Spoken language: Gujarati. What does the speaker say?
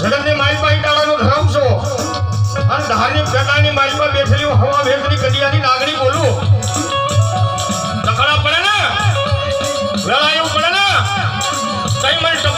જગતની માલપા ઈટાળાનો ધરમ છો અને ધારની પેટાની માલપા બેઠેલી હવા ભેગની કડિયાની નાગણી બોલું ટકડા પડે ને વેળા એવું પડે ને કઈ મને